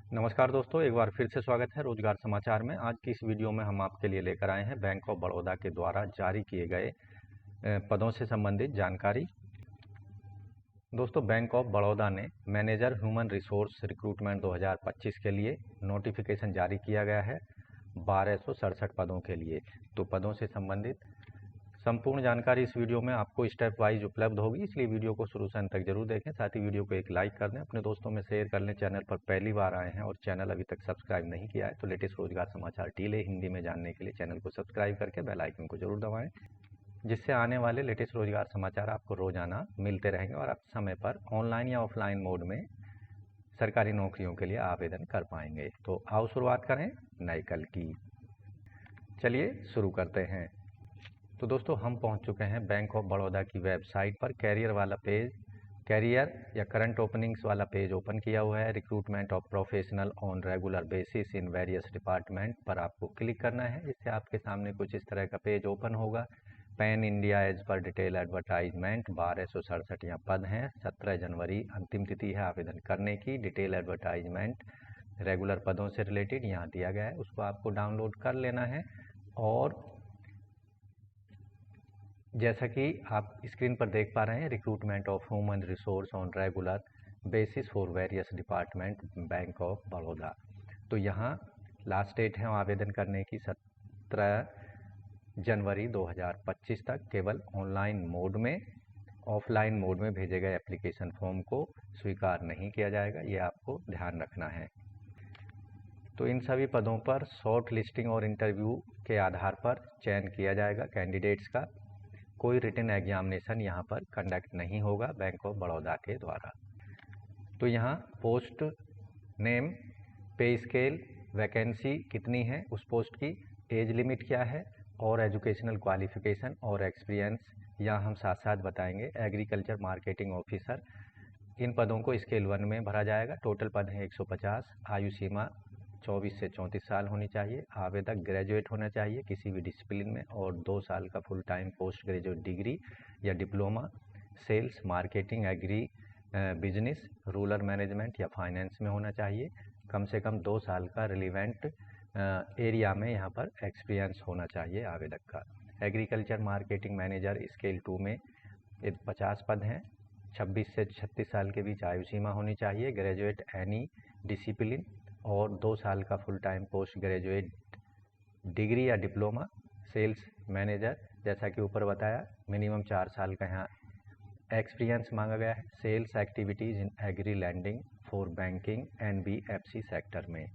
नमस्कार दोस्तों, एक बार फिर से स्वागत है रोजगार समाचार में। आज की इस वीडियो में हम आपके लिए लेकर आए हैं बैंक ऑफ बड़ौदा के द्वारा जारी किए गए पदों से संबंधित जानकारी। दोस्तों, बैंक ऑफ बड़ौदा ने मैनेजर ह्यूमन रिसोर्स रिक्रूटमेंट 2025 के लिए नोटिफिकेशन जारी किया गया है 1267 पदों के लिए। तो पदों से संबंधित संपूर्ण जानकारी इस वीडियो में आपको स्टेप वाइज उपलब्ध होगी, इसलिए वीडियो को शुरू से अंत तक जरूर देखें। साथ ही वीडियो को एक लाइक कर दें, अपने दोस्तों में शेयर कर लें। चैनल पर पहली बार आए हैं और चैनल अभी तक सब्सक्राइब नहीं किया है तो लेटेस्ट रोजगार समाचार टीले हिंदी में जानने के लिए चैनल को सब्सक्राइब करके बेल आइकन को जरूर दबाएं, जिससे आने वाले लेटेस्ट रोजगार समाचार आपको रोजाना मिलते रहेंगे और आप समय पर ऑनलाइन या ऑफलाइन मोड में सरकारी नौकरियों के लिए आवेदन कर पाएंगे। तो आओ शुरुआत करें नए कल की। चलिए शुरू करते हैं। तो दोस्तों, हम पहुंच चुके हैं बैंक ऑफ बड़ौदा की वेबसाइट पर। कैरियर वाला पेज, कैरियर या करंट ओपनिंग्स वाला पेज ओपन किया हुआ है। Recruitment of professional on regular basis in various department पर आपको क्लिक करना है, जिससे आपके सामने कुछ इस तरह का पेज ओपन होगा। Pan India as per detail advertisement 1267 यहाँ पद हैं। 17 जनवरी अंतिम तिथि है आवेदन करने की। डिटेल एडवर्टाइजमेंट रेगुलर पदों से रिलेटेड यहाँ दिया गया है, उसको आपको डाउनलोड कर लेना है। और जैसा कि आप स्क्रीन पर देख पा रहे हैं, recruitment of human resource on regular basis for various department bank of Baroda. तो यहाँ लास्ट डेट है आवेदन करने की 17 जनवरी 2025 तक। केवल ऑनलाइन मोड में, ऑफलाइन मोड में भेजे गए एप्लीकेशन फॉर्म को स्वीकार नहीं किया जाएगा, ये आपको ध्यान रखना है। तो इन सभी पदों पर शॉर्ट लिस्टिंग और इंटरव्यू के आधार पर चयन किया जाएगा कैंडिडेट्स का। कोई रिटन एग्जामिनेशन यहाँ पर कंडक्ट नहीं होगा बैंक ऑफ बड़ौदा के द्वारा। तो यहाँ पोस्ट नेम, पे स्केल, वैकेंसी कितनी है उस पोस्ट की, एज लिमिट क्या है और एजुकेशनल क्वालिफिकेशन और एक्सपीरियंस यहाँ हम साथ साथ बताएंगे। एग्रीकल्चर मार्केटिंग ऑफिसर, इन पदों को स्केल 1 में भरा जाएगा। टोटल पद है 150। आयु सीमा 24 से 34 साल होनी चाहिए। आवेदक ग्रेजुएट होना चाहिए किसी भी डिसिप्लिन में और 2 साल का full time post graduate degree या diploma sales, marketing, agri business, rural management या फाइनेंस में होना चाहिए। कम से कम 2 साल का रिलीवेंट एरिया में यहाँ पर एक्सपीरियंस होना चाहिए आवेदक का। एग्रीकल्चर मार्केटिंग मैनेजर स्केल 2 में 50 पद हैं। 26 से 36 साल के बीच आयु सीमा होनी चाहिए। ग्रेजुएट एनी डिसिप्लिन और 2 साल का full time post graduate degree या डिप्लोमा सेल्स मैनेजर, जैसा कि ऊपर बताया मिनिमम 4 साल का यहाँ एक्सपीरियंस मांगा गया है। Sales activities in agri lending for banking NBFC sector में।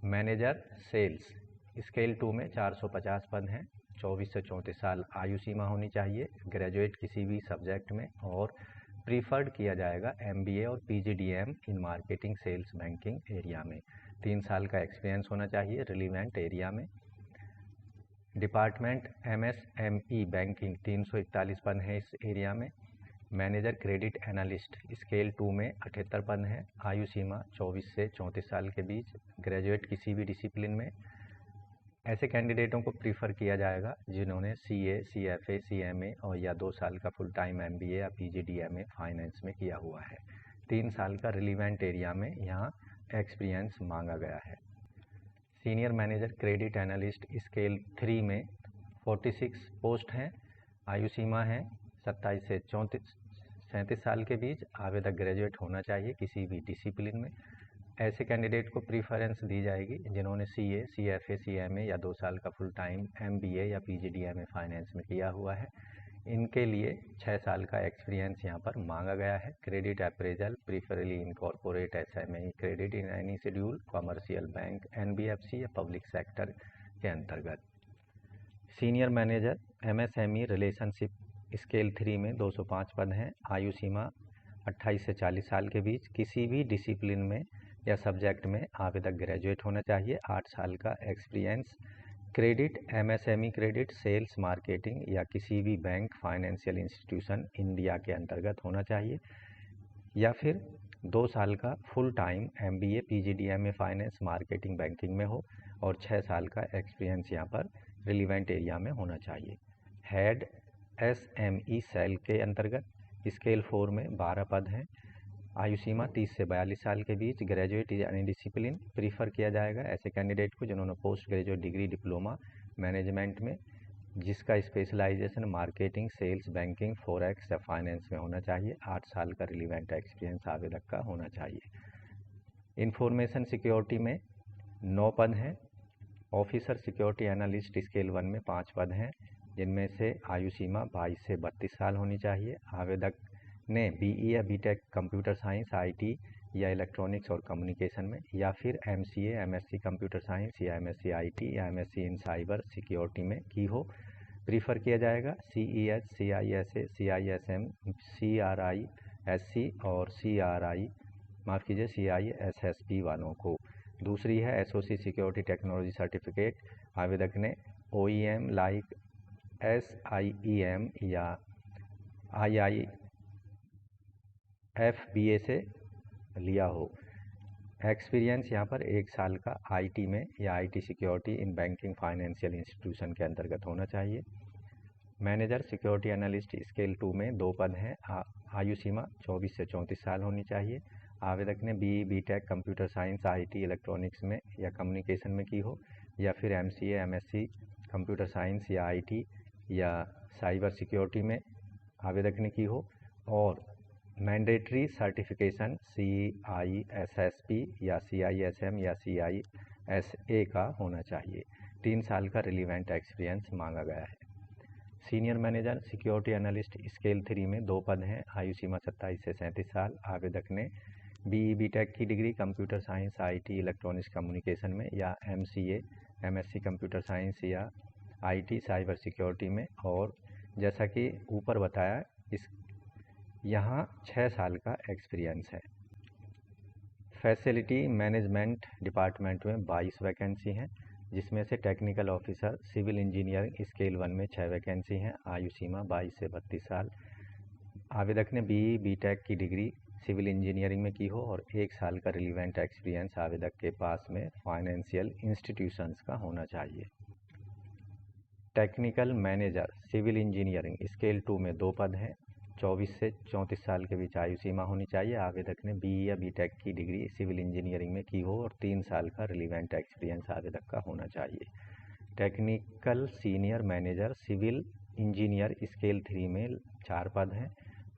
मैनेजर सेल्स स्केल 2 में 450 पद हैं। 24 से 34 साल आयु सीमा होनी चाहिए। ग्रेजुएट किसी भी सब्जेक्ट में और प्रीफर्ड किया जाएगा MBA और PGDM in marketing sales banking area में। 3 साल का एक्सपीरियंस होना चाहिए रिलीवेंट एरिया में। डिपार्टमेंट MSME बैंकिंग 341 पद हैं इस एरिया में। मैनेजर क्रेडिट एनालिस्ट स्केल 2 में 78 पद हैं। आयु सीमा 24 से 34 साल के बीच। ग्रेजुएट किसी भी डिसिप्लिन में। ऐसे कैंडिडेटों को प्रीफर किया जाएगा जिन्होंने CA, CFA, CMA और या 2 साल का फुल टाइम MBA या PGDMA फाइनेंस में किया हुआ है। 3 साल का रिलीवेंट एरिया में यहाँ एक्सपीरियंस मांगा गया है। Senior manager credit analyst scale 3 में 46 पोस्ट हैं। आयु सीमा है 27 से 37 साल के बीच। आवेदक ग्रेजुएट होना चाहिए किसी भी डिसिप्लिन में। ऐसे कैंडिडेट को प्रीफरेंस दी जाएगी जिन्होंने CA, CFA, CMA या 2 साल का फुल टाइम MBA या PGDMA फाइनेंस में किया हुआ है। इनके लिए 6 साल का एक्सपीरियंस यहाँ पर मांगा गया है। Credit appraisal preferably incorporate SME credit in any schedule commercial bank NBFC या पब्लिक सेक्टर के अंतर्गत। Senior manager MSME relationship scale 3 में 205 पद हैं। आयु सीमा 28 से 40 साल के बीच। किसी भी डिसिप्लिन में या सब्जेक्ट में आवेदक ग्रेजुएट होना चाहिए। 8 साल का experience credit MSME credit sales marketing या किसी भी बैंक फाइनेंशियल इंस्टीट्यूशन इंडिया के अंतर्गत होना चाहिए, या फिर 2 साल का full time MBA PGDMA finance marketing banking में हो और 6 साल का एक्सपीरियंस यहाँ पर रिलीवेंट एरिया में होना चाहिए। हेड SME सेल के अंतर्गत स्केल 4 में 12 पद हैं। आयु सीमा 30 से 42 साल के बीच। Graduate is any discipline prefer किया जाएगा ऐसे कैंडिडेट को जिन्होंने post graduate degree diploma management में जिसका specialisation marketing, sales, banking, forex या फाइनेंस में होना चाहिए। 8 साल का रिलीवेंट एक्सपीरियंस आवेदक का होना चाहिए। इंफॉर्मेशन सिक्योरिटी में 9 पद हैं। ऑफिसर सिक्योरिटी एनालिस्ट स्केल 1 में 5 पद हैं, जिनमें से आयु सीमा 22 से 32 साल होनी चाहिए। आवेदक ने बीई या बीटेक कंप्यूटर साइंस, आईटी या इलेक्ट्रॉनिक्स और कम्युनिकेशन में, या फिर एमसीए, एमएससी कंप्यूटर साइंस या एमएससी आईटी या एमएससी इन साइबर सिक्योरिटी में की हो, प्रीफर किया जाएगा। सीईएच, सीआईएसए, सीआईएसएम, सीआरआईएससी और सीआईएसएसपी वालों को। दूसरी है एसओसी सिक्योरिटी टेक्नोलॉजी सर्टिफिकेट। आवेदक ने ओईएम लाइक एसआईईएम या आईआईएफबीए से लिया हो। एक्सपीरियंस यहाँ पर 1 साल का आईटी में या IT security in banking financial institution के अंतर्गत होना चाहिए। मैनेजर सिक्योरिटी एनालिस्ट स्केल 2 में 2 पद हैं। आयु सीमा 24 से 34 साल होनी चाहिए। आवेदक ने BE, BTech computer science, IT, electronics में या कम्युनिकेशन में की हो, या फिर एमसीए, एमएससी कंप्यूटर साइंस या आईटी या साइबर सिक्योरिटी में आवेदक ने की हो, और मैंडेटरी सर्टिफिकेशन सीआईएसएसपी या सीआईएसएम या सीआईएसए का होना चाहिए। 3 साल का रिलीवेंट एक्सपीरियंस मांगा गया है। Senior manager security analyst scale 3 में 2 पद हैं। आयु सीमा 27 से 37 साल। आवेदक ने बीई, बीटेक की degree computer science, IT, electronics communication में या एमसीए, एमएससी कंप्यूटर साइंस या आईटी साइबर सिक्योरिटी में, और जैसा कि ऊपर बताया इस यहाँ 6 साल का एक्सपीरियंस है। फैसिलिटी मैनेजमेंट डिपार्टमेंट में 22 वैकेंसी हैं, जिसमें से technical officer civil engineering scale 1 में 6 वैकेंसी हैं। आयु सीमा 22 से 32 साल। आवेदक ने बीई, बीटेक की डिग्री सिविल इंजीनियरिंग में की हो और 1 साल का रिलीवेंट एक्सपीरियंस आवेदक के पास में फाइनेंशियल इंस्टीट्यूशंस का होना चाहिए। Technical manager civil engineering scale 2 में 2 पद हैं। 24 से 34 साल के बीच आयु सीमा होनी चाहिए। आवेदक ने बीई या बीटेक की डिग्री सिविल इंजीनियरिंग में की हो और 3 साल का रिलीवेंट एक्सपीरियंस आवेदक का होना चाहिए। Technical senior manager civil engineer scale 3 में 4 पद हैं।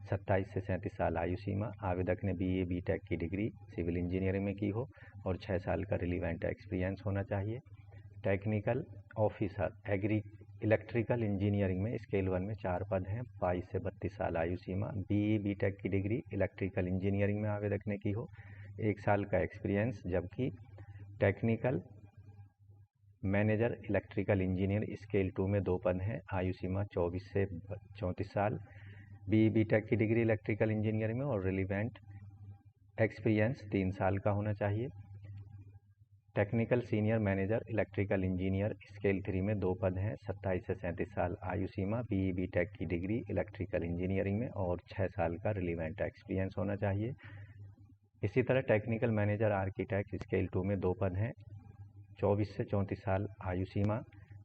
27 से 37 साल आयु सीमा। आवेदक ने बीई, बीटेक की डिग्री सिविल इंजीनियरिंग में की हो और 6 साल का रिलीवेंट एक्सपीरियंस होना चाहिए। टेक्निकल ऑफिसर इलेक्ट्रिकल इंजीनियरिंग में स्केल 1 में 4 पद हैं। 22 से 32 साल आयु सीमा। बीई, बीटेक की डिग्री इलेक्ट्रिकल इंजीनियरिंग में आवेदक ने की हो, 1 साल का एक्सपीरियंस। जबकि technical manager electrical engineer scale 2 में 2 पद हैं। आयु सीमा 24 से 34 साल। बीई, बीटेक की डिग्री इलेक्ट्रिकल इंजीनियरिंग में और रिलीवेंट एक्सपीरियंस 3 साल का होना चाहिए। Technical senior manager electrical engineer scale 3 में 2 पद हैं। 27 से 37 साल आयु सीमा। बीई, बीटेक की डिग्री इलेक्ट्रिकल इंजीनियरिंग में और 6 साल का रिलीवेंट एक्सपीरियंस होना चाहिए। इसी तरह टेक्निकल मैनेजर आर्किटेक्ट स्केल 2 में 2 पद हैं। 24 से 34 साल आयु सीमा।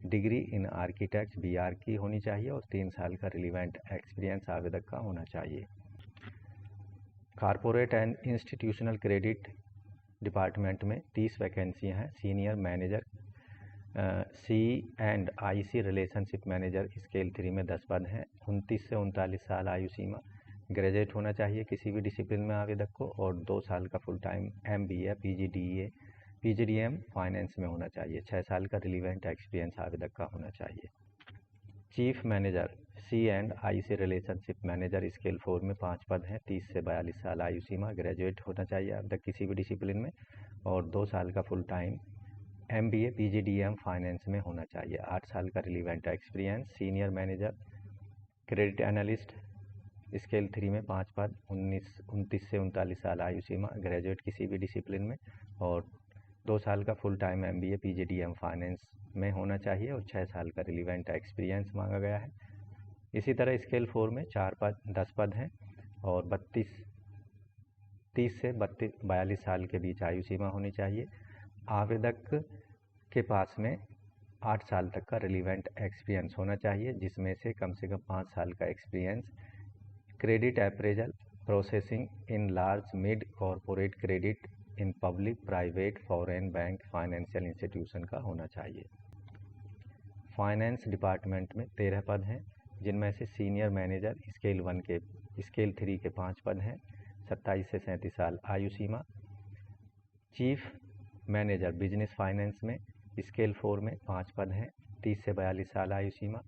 डिग्री इन आर्किटेक्ट बीआर की होनी चाहिए और 3 साल का रिलीवेंट एक्सपीरियंस आवेदक का होना चाहिए। Corporate and institutional credit department में 30 वैकेंसियाँ हैं। Senior manager C&IC relationship manager scale 3 में 10 पद हैं। 29 से 39 साल आयु सीमा। ग्रेजुएट होना चाहिए किसी भी डिसिप्लिन में आवेदक को और 2 साल का full time MBA, PGDM finance में होना चाहिए। 6 साल का रिलीवेंट एक्सपीरियंस आवेदक का होना चाहिए। Chief manager C&IC relationship manager scale 4 में 5 पद हैं। 30 से 42 साल आयु सीमा। ग्रेजुएट होना चाहिए आवेदक किसी भी डिसिप्लिन में और 2 साल का full time MBA, PGDM finance में होना चाहिए। 8 साल का relevant experience. Senior manager credit analyst scale 3 में 5 पद। 29 से 39 साल आयु सीमा। ग्रेजुएट किसी भी डिसिप्लिन में और 2 साल का full time MBA, PGDM finance में होना चाहिए और 6 साल का रिलीवेंट एक्सपीरियंस मांगा गया है। इसी तरह स्केल 4 में 10 पद हैं और 30 से 42 साल के बीच आयु सीमा होनी चाहिए। आवेदक के पास में 8 साल तक का रिलीवेंट एक्सपीरियंस होना चाहिए, जिसमें से कम 5 साल का experience credit appraisal processing in large mid corporate credit in public private foreign bank financial institution का होना चाहिए। फाइनेंस डिपार्टमेंट में 13 पद हैं, जिनमें से सीनियर मैनेजर स्केल 1 के स्केल 3 के 5 पद हैं, 27 से 37 साल आयु सीमा। चीफ मैनेजर बिजनेस फाइनेंस में स्केल 4 में 5 पद हैं, 30 से 42 साल आयु सीमा।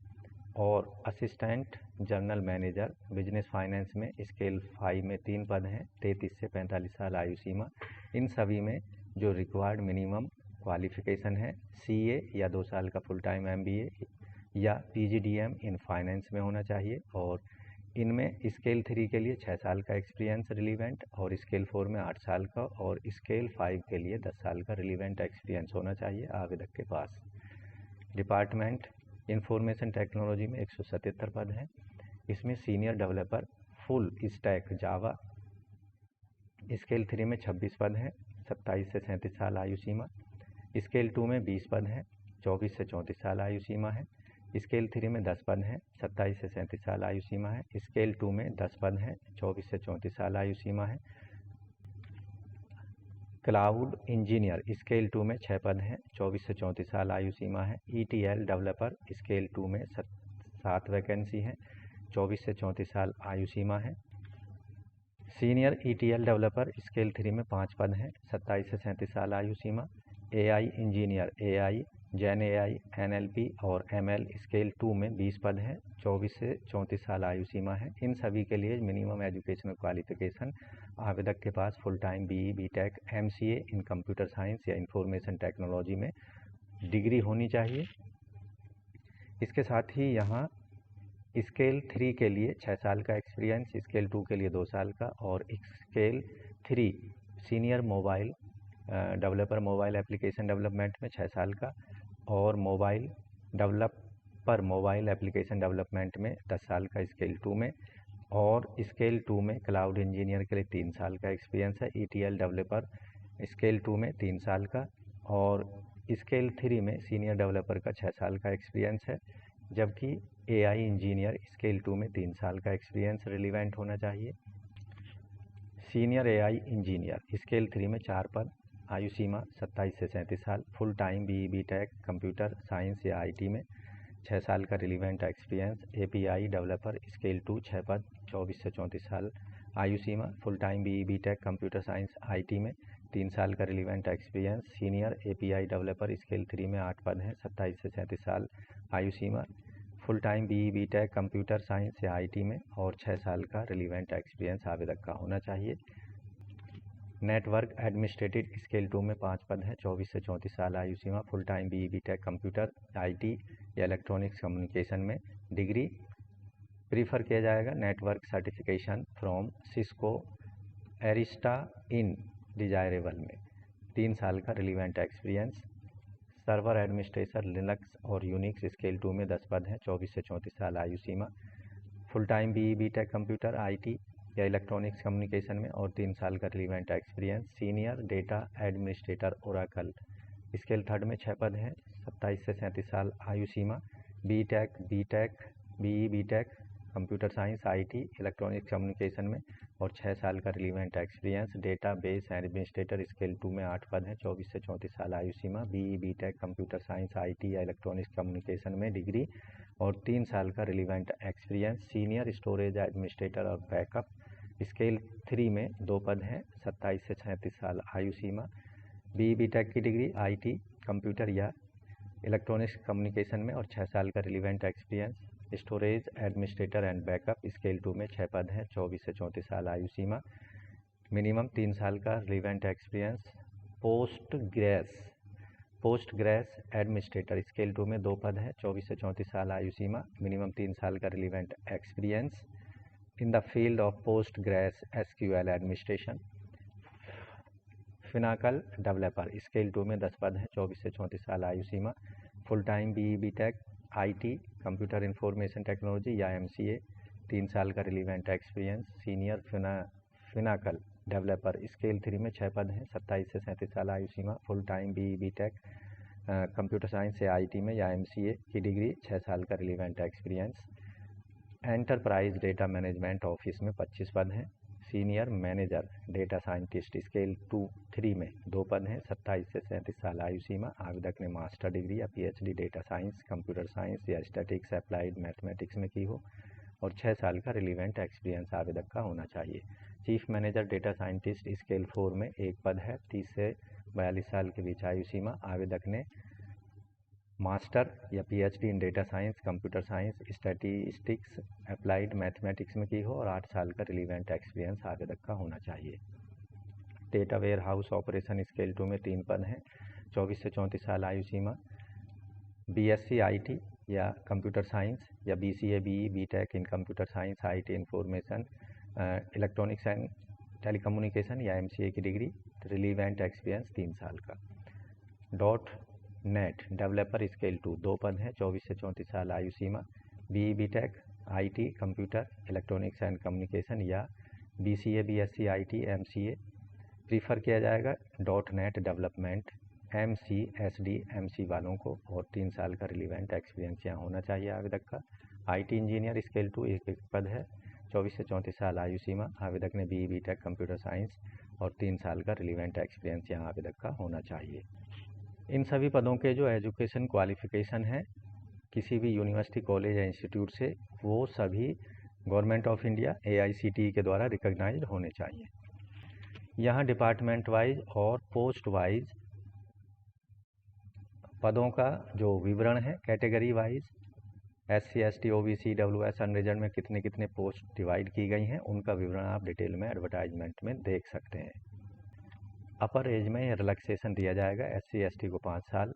और assistant general manager business finance में स्केल 5 में 3 पद हैं, 33 से 45 साल आयु सीमा। इन सभी में जो रिक्वायर्ड मिनिमम क्वालिफिकेशन है CA या 2 साल का फुल टाइम MBA या PGDM इन फाइनेंस में होना चाहिए। और इनमें स्केल 3 के लिए 6 साल का एक्सपीरियंस रिलीवेंट और स्केल 4 में 8 साल का और स्केल 5 के लिए 10 साल का रिलीवेंट एक्सपीरियंस होना चाहिए आवेदक के पास। डिपार्टमेंट इंफॉर्मेशन टेक्नोलॉजी में 177 पद हैं। इसमें senior developer full stack Java scale 3 में 26 पद हैं, 27 से 37 साल आयु सीमा। स्केल 2 में 20 पद हैं, 24 से 34 साल आयु सीमा है। स्केल 3 में 10 पद हैं, 27 से 37 साल आयु सीमा है। स्केल 2 में 10 पद हैं, 24 से 34 साल आयु सीमा है। क्लाउड इंजीनियर स्केल 2 में 6 पद हैं, 24 से 34 साल आयु सीमा है। ETL डेवलपर स्केल 2 में 7 वैकेंसी हैं, 24 से 34 साल आयु सीमा है। सीनियर ETL डेवलपर स्केल 3 में 5 पद हैं, 27 से 37 साल आयु सीमा। AI engineer AI Jain AI NLP और ML स्केल 2 में 20 पद हैं, 24 से 34 साल आयु सीमा है। इन सभी के लिए मिनिमम एजुकेशनल क्वालिफिकेशन आवेदक के पास full time BE BTech MCA in computer science या इंफॉर्मेशन टेक्नोलॉजी में डिग्री होनी चाहिए। इसके साथ ही यहाँ स्केल 3 के लिए 6 साल का एक्सपीरियंस, स्केल 2 के लिए 2 साल का और scale 3 senior mobile developer mobile application development में 6 साल का और mobile developer mobile application development में 10 साल का स्केल 2 में। और स्केल 2 में क्लाउड इंजीनियर के लिए 3 साल का एक्सपीरियंस है। ETL डेवलपर स्केल 2 में 3 साल का और स्केल 3 में सीनियर डेवलपर का 6 साल का एक्सपीरियंस है। जबकि AI इंजीनियर स्केल 2 में 3 साल का एक्सपीरियंस रिलीवेंट होना चाहिए। सीनियर AI इंजीनियर स्केल 3 में 4 पद, आयु सीमा 27 से 37 साल, full time BE BTech computer science या IT में 6 साल का relevant experience. API developer scale 2 6 पद, 24 से 34 साल आयु सीमा, full time BE BTech computer science IT में 3 साल का relevant experience. Senior API developer scale 3 में 8 पद हैं, 27 से 37 साल आयु सीमा, full time BE BTech computer science या IT में और 6 साल का रिलीवेंट एक्सपीरियंस आवेदक का होना चाहिए। नेटवर्क एडमिनिस्ट्रेटिव स्केल 2 में 5 पद हैं, 24 से 34 साल आयु सीमा, full time BE BTech computer IT या इलेक्ट्रॉनिक्स कम्युनिकेशन में डिग्री प्रीफर किया जाएगा। Network certification from Cisco Arista in desirable में 3 साल का relevant experience. Server administrator Linux और यूनिक्स स्केल 2 में 10 पद हैं, 24 से 34 साल आयु सीमा, full time BE BTech computer IT या इलेक्ट्रॉनिक्स कम्युनिकेशन में और 3 साल का relevant experience. Senior data administrator Oracle scale 3 में 6 पद हैं, 27 से 37 साल आयु सीमा, BTech BE BTech computer science IT electronics communication में और 6 साल का relevant experience. Data base administrator scale 2 में 8 पद हैं, 24 से 34 साल आयु सीमा, BE BTech computer science IT या इलेक्ट्रॉनिक्स कम्युनिकेशन में डिग्री और 3 साल का relevant experience. Senior storage administrator और बैकअप स्केल 3 में 2 पद हैं, 27 से 37 साल आयु सीमा, BE BTech की डिग्री IT कंप्यूटर या इलेक्ट्रॉनिक्स कम्युनिकेशन में और 6 साल का relevant experience. Storage administrator and backup scale 2 में 6 पद हैं, 24 से 34 साल आयु सीमा, मिनिमम 3 साल का relevant experience. Post grace administrator scale 2 में 2 पद हैं, 24 से 34 साल आयु सीमा, मिनिमम 3 साल का relevant experience in the field of Postgres SQL administration. Finacle developer scale 2 में 10 पद हैं, 24 से 34 साल आयु सीमा, full time BE BTech IT computer information technology या MCA 3 साल का relevant experience. Senior Finacle developer scale 3 में 6 पद हैं, 27 से 37 साल आयु सीमा, full time BE BTech computer science या IT में या MCA की डिग्री, 6 साल का relevant experience. Enterprise data management office में 25 पद हैं, senior manager data scientist scale 2-3 में 2 पद हैं। 27 से 37 साल आयु सीमा। आवेदक ने मास्टर डिग्री या PhD data science, computer science या स्टैटिक्स अप्लाइड मैथमेटिक्स में की हो और 6 साल का रिलीवेंट एक्सपीरियंस आवेदक का होना चाहिए। Chief manager data scientist scale 4 में 1 पद है। 30 से 42 साल के बीच आयु सीमा। आवेदक ने मास्टर या PhD in data science, computer science, statistics applied mathematics में की हो और 8 साल का रिलीवेंट एक्सपीरियंस आवेदक का होना चाहिए। Data warehouse operation scale 2 में 3 पद हैं। 24 से 34 साल आयु सीमा। बीएससी आईटी या कंप्यूटर साइंस या BCA BE BTech in computer science, IT information electronics and telecommunication या एमसीए की डिग्री। रिलीवेंट एक्सपीरियंस 3 साल का। डॉट नेट डेवलपर स्केल 2 2 पद हैं। 24 से 34 साल आयु सीमा। BE BTech IT computer electronics and communication या BCA BSc IT MCA prefer किया जाएगा। डॉट नेट डेवलपमेंट एमसी वालों को और 3 साल का रिलीवेंट एक्सपीरियंस यहाँ होना चाहिए आवेदक का। आईटी इंजीनियर स्केल 2 एक पद है। 24 से 34 साल आयु सीमा। आवेदक ने बीई बीटेक कंप्यूटर साइंस और 3 साल का रिलीवेंट एक्सपीरियंस यहाँ आवेदक का होना चाहिए। इन सभी पदों के जो एजुकेशन क्वालिफिकेशन है किसी भी यूनिवर्सिटी, कॉलेज या इंस्टीट्यूट से, वो सभी गवर्नमेंट ऑफ इंडिया AICTE के द्वारा रिकॉग्नाइज्ड होने चाहिए। यहाँ डिपार्टमेंट वाइज और पोस्ट वाइज पदों का जो विवरण है, category wise SC ST OBC WS unreserved में कितने कितने पोस्ट डिवाइड की गई हैं, उनका विवरण आप डिटेल में एडवर्टाइजमेंट में देख सकते हैं। अपर एज में रिलैक्सेशन दिया जाएगा। SC ST को 5 साल,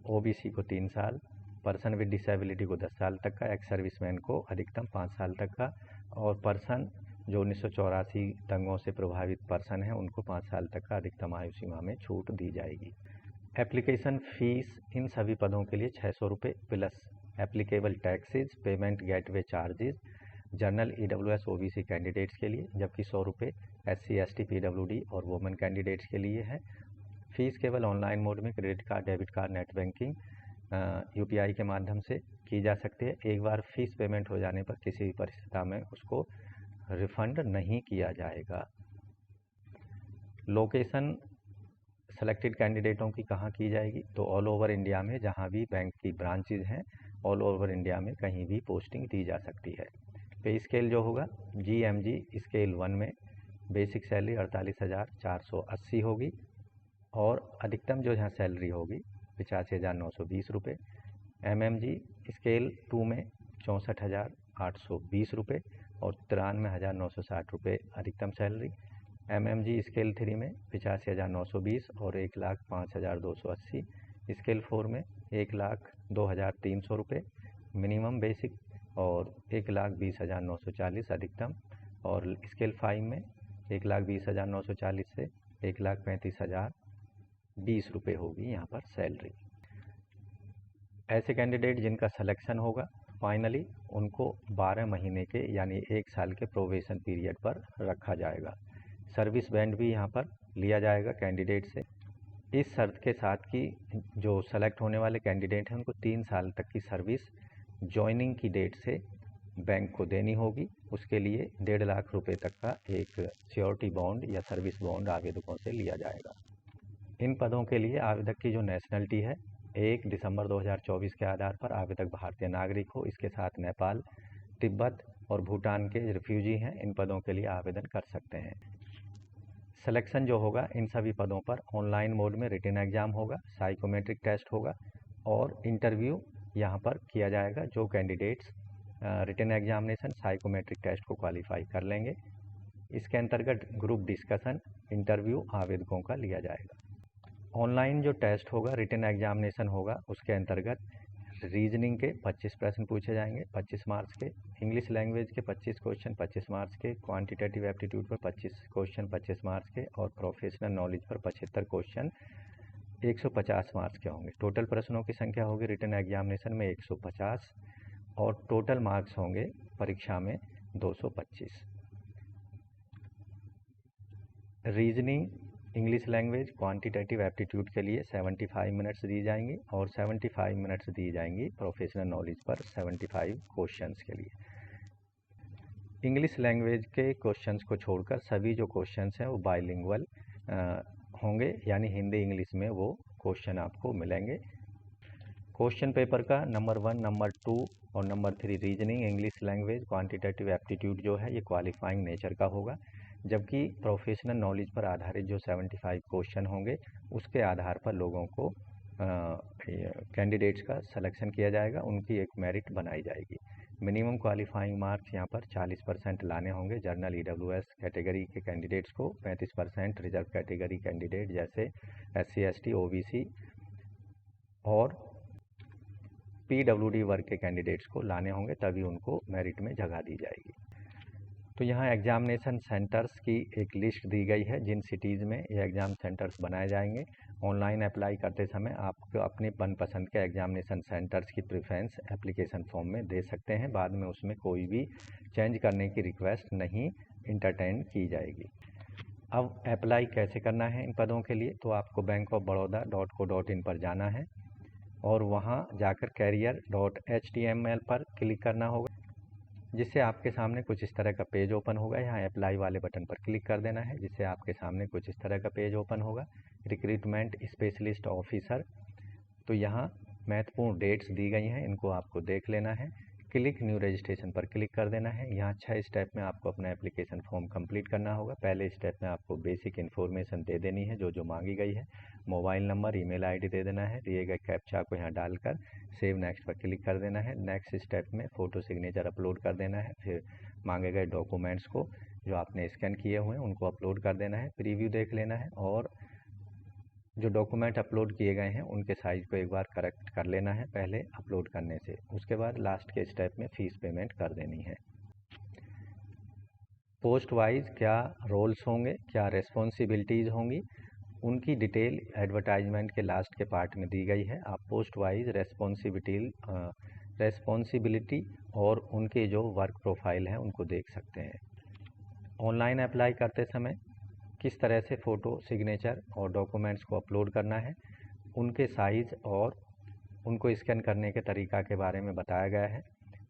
OBC को 3 साल, पर्सन विद डिसेबिलिटी को 10 साल तक का, एक्स सर्विसमैन को अधिकतम 5 साल तक का और पर्सन जो 1984 दंगों से प्रभावित पर्सन है उनको 5 साल तक का अधिकतम आयु सीमा में छूट दी जाएगी। एप्लीकेशन फीस इन सभी पदों के लिए 600 रुपये plus applicable taxes, payment gateway charges general EWS OBC candidates के लिए, जबकि 100 रुपये SC ST PWD और वुमेन कैंडिडेट्स के लिए है। फीस केवल ऑनलाइन मोड में credit card, debit card, net banking UPI के माध्यम से की जा सकती है। एक बार फीस पेमेंट हो जाने पर किसी भी परिस्थिति में उसको रिफंड नहीं किया जाएगा। लोकेशन सेलेक्टेड कैंडिडेटों की कहाँ की जाएगी, तो ऑल ओवर इंडिया में जहाँ भी बैंक की ब्रांचेज हैं ऑल ओवर इंडिया में कहीं भी पोस्टिंग दी जा सकती है। पे स्केल जो होगा GMG स्केल 1 में बेसिक सैलरी 48,480 होगी और अधिकतम जो यहाँ सैलरी होगी 85,920 रुपये। MMG स्केल 2 में 64,820 रुपये और 93,960 रुपये अधिकतम सैलरी। MMG स्केल 3 में 85,920 और 1,05,280। स्केल 4 में 1,02,300 रुपये मिनिमम बेसिक और 1,20,940 अधिकतम। और स्केल 5 में 1,20,940 से 1,35,020 रुपये होगी यहाँ पर सैलरी। ऐसे कैंडिडेट जिनका सिलेक्शन होगा फाइनली उनको 12 महीने के यानी 1 साल के प्रोबेशन पीरियड पर रखा जाएगा। सर्विस बैंड भी यहाँ पर लिया जाएगा कैंडिडेट से, इस शर्त के साथ कि जो सेलेक्ट होने वाले कैंडिडेट हैं उनको 3 साल तक की सर्विस ज्वाइनिंग की डेट से बैंक को देनी होगी। उसके लिए 1.5 लाख रुपए तक का एक श्योरिटी बॉन्ड या सर्विस बॉन्ड आवेदकों से लिया जाएगा। इन पदों के लिए आवेदक की जो नेशनलिटी है 1 दिसंबर 2024 के आधार पर आवेदक भारतीय नागरिक हो, इसके साथ नेपाल, तिब्बत और भूटान के रिफ्यूजी हैं, इन पदों के लिए आवेदन कर सकते हैं। सिलेक्शन जो होगा इन सभी पदों पर ऑनलाइन मोड में रिटन एग्जाम होगा, साइकोमेट्रिक टेस्ट होगा और इंटरव्यू यहाँ पर किया जाएगा। जो candidates written examination, psychometric test को क्वालिफाई कर लेंगे, इसके अंतर्गत ग्रुप डिस्कशन, इंटरव्यू आवेदकों का लिया जाएगा। ऑनलाइन जो टेस्ट होगा, रिटन एग्जामिनेशन होगा, उसके अंतर्गत रीजनिंग के 25 प्रश्न पूछे जाएंगे 25 मार्क्स के, इंग्लिश लैंग्वेज के 25 क्वेश्चन 25 मार्क्स के, क्वांटिटेटिव एप्टीट्यूड पर 25 क्वेश्चन 25 मार्क्स के और प्रोफेशनल नॉलेज पर 75 क्वेश्चन 150 मार्क्स के होंगे। टोटल प्रश्नों की संख्या होगी रिटन एग्जामिनेशन में 150 और टोटल मार्क्स होंगे परीक्षा में 225। Reasoning, English language, quantitative aptitude के लिए 75 मिनट्स दी जाएंगी और 75 मिनट्स दी जाएंगी प्रोफेशनल नॉलेज पर 75 क्वेश्चंस के लिए। इंग्लिश लैंग्वेज के क्वेश्चंस को छोड़कर सभी जो क्वेश्चंस हैं वो बाइलिंगुअल होंगे, यानी हिंदी इंग्लिश में वो क्वेश्चन आपको मिलेंगे। क्वेश्चन पेपर का नंबर 1, नंबर 2 और number 3 reasoning, English language, quantitative aptitude जो है ये क्वालिफाइंग नेचर का होगा, जबकि प्रोफेशनल नॉलेज पर आधारित जो 75 क्वेश्चन होंगे उसके आधार पर लोगों को कैंडिडेट्स का सिलेक्शन किया जाएगा, उनकी एक मेरिट बनाई जाएगी। मिनिमम क्वालिफाइंग मार्क्स यहाँ पर 40% लाने होंगे। जनरल EWS कैटेगरी के कैंडिडेट्स को 35%, रिजर्व कैटेगरी कैंडिडेट जैसे SC ST OBC और PWD वर्ग के कैंडिडेट्स को लाने होंगे, तभी उनको मेरिट में जगह दी जाएगी। तो यहाँ एग्जामिनेशन सेंटर्स की एक लिस्ट दी गई है, जिन सिटीज़ में ये एग्ज़ाम सेंटर्स बनाए जाएंगे। ऑनलाइन अप्लाई करते समय आप अपने मनपसंद के एग्जामिनेशन सेंटर्स की प्रेफरेंस एप्लीकेशन फॉर्म में दे सकते हैं, बाद में उसमें कोई भी चेंज करने की रिक्वेस्ट नहीं इंटरटेन की जाएगी। अब अप्लाई कैसे करना है इन पदों के लिए, तो आपको bankofbaroda.co.in पर जाना है और वहाँ जाकर career.html पर क्लिक करना होगा, जिससे आपके सामने कुछ इस तरह का पेज ओपन होगा। यहाँ अप्लाई वाले बटन पर क्लिक कर देना है, जिससे आपके सामने कुछ इस तरह का पेज ओपन होगा। रिक्रूटमेंट स्पेशलिस्ट ऑफिसर, तो यहाँ महत्वपूर्ण डेट्स दी गई हैं, इनको आपको देख लेना है। क्लिक न्यू रजिस्ट्रेशन पर क्लिक कर देना है। यहाँ 6 स्टेप में आपको अपना एप्लीकेशन फॉर्म कंप्लीट करना होगा। पहले स्टेप में आपको बेसिक इन्फॉर्मेशन दे देनी है जो मांगी गई है। मोबाइल नंबर, ईमेल आईडी दे देना है, दिए गए कैप्चा को यहाँ डालकर सेव नेक्स्ट पर क्लिक कर देना है। नेक्स्ट स्टेप में फ़ोटो सिग्नेचर अपलोड कर देना है। फिर मांगे गए डॉक्यूमेंट्स को जो आपने स्कैन किए हुए हैं उनको अपलोड कर देना है। प्रीव्यू देख लेना है और जो डॉक्यूमेंट अपलोड किए गए हैं उनके साइज़ को एक बार करेक्ट कर लेना है पहले अपलोड करने से। उसके बाद लास्ट के स्टेप में फ़ीस पेमेंट कर देनी है। पोस्ट वाइज क्या रोल्स होंगे, क्या रेस्पॉन्सिबिलिटीज़ होंगी, उनकी डिटेल एडवर्टाइजमेंट के लास्ट के पार्ट में दी गई है। आप पोस्ट वाइज रेस्पॉन्सिबिलिटी और उनके जो वर्क प्रोफाइल हैं उनको देख सकते हैं। ऑनलाइन अप्लाई करते समय किस तरह से फ़ोटो सिग्नेचर और डॉक्यूमेंट्स को अपलोड करना है, उनके साइज़ और उनको स्कैन करने के तरीका के बारे में बताया गया है।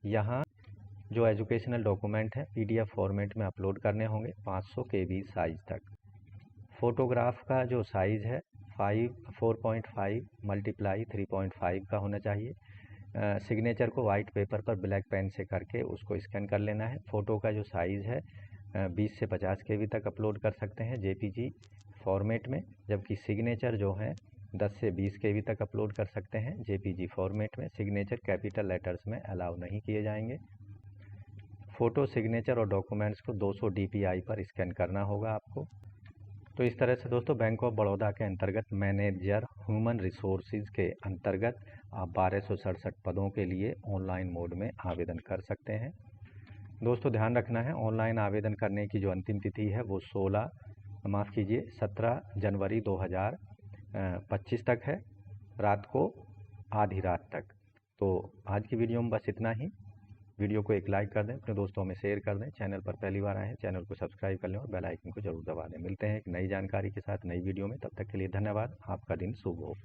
यहाँ जो एजुकेशनल डॉक्यूमेंट है PDF फॉर्मेट में अपलोड करने होंगे 500 KB साइज़ तक। फ़ोटोग्राफ का जो साइज़ है 4.5 × 3.5 का होना चाहिए। सिग्नेचर को वाइट पेपर पर ब्लैक पेन से करके उसको स्कैन कर लेना है। फ़ोटो का जो साइज़ है 20 से 50 KB तक अपलोड कर सकते हैं JPG फॉर्मेट में, जबकि सिग्नेचर जो है 10 से 20 KB तक अपलोड कर सकते हैं JPG फॉर्मेट में। सिग्नेचर कैपिटल लेटर्स में अलाउ नहीं किए जाएंगे। फ़ोटो, सिग्नेचर और डॉक्यूमेंट्स को 200 DPI पर स्कैन करना होगा आपको। तो इस तरह से दोस्तों बैंक ऑफ बड़ौदा के अंतर्गत मैनेजर ह्यूमन रिसोर्सेज के अंतर्गत आप 1267 पदों के लिए ऑनलाइन मोड में आवेदन कर सकते हैं। दोस्तों ध्यान रखना है, ऑनलाइन आवेदन करने की जो अंतिम तिथि है वो 17 जनवरी 2025 तक है, रात को आधी रात तक। तो आज की वीडियो में बस इतना ही। वीडियो को एक लाइक कर दें, अपने दोस्तों में शेयर कर दें। चैनल पर पहली बार आए हैं चैनल को सब्सक्राइब कर लें और बेल आइकन को जरूर दबा दें। मिलते हैं एक नई जानकारी के साथ नई वीडियो में, तब तक के लिए धन्यवाद। आपका दिन शुभ हो।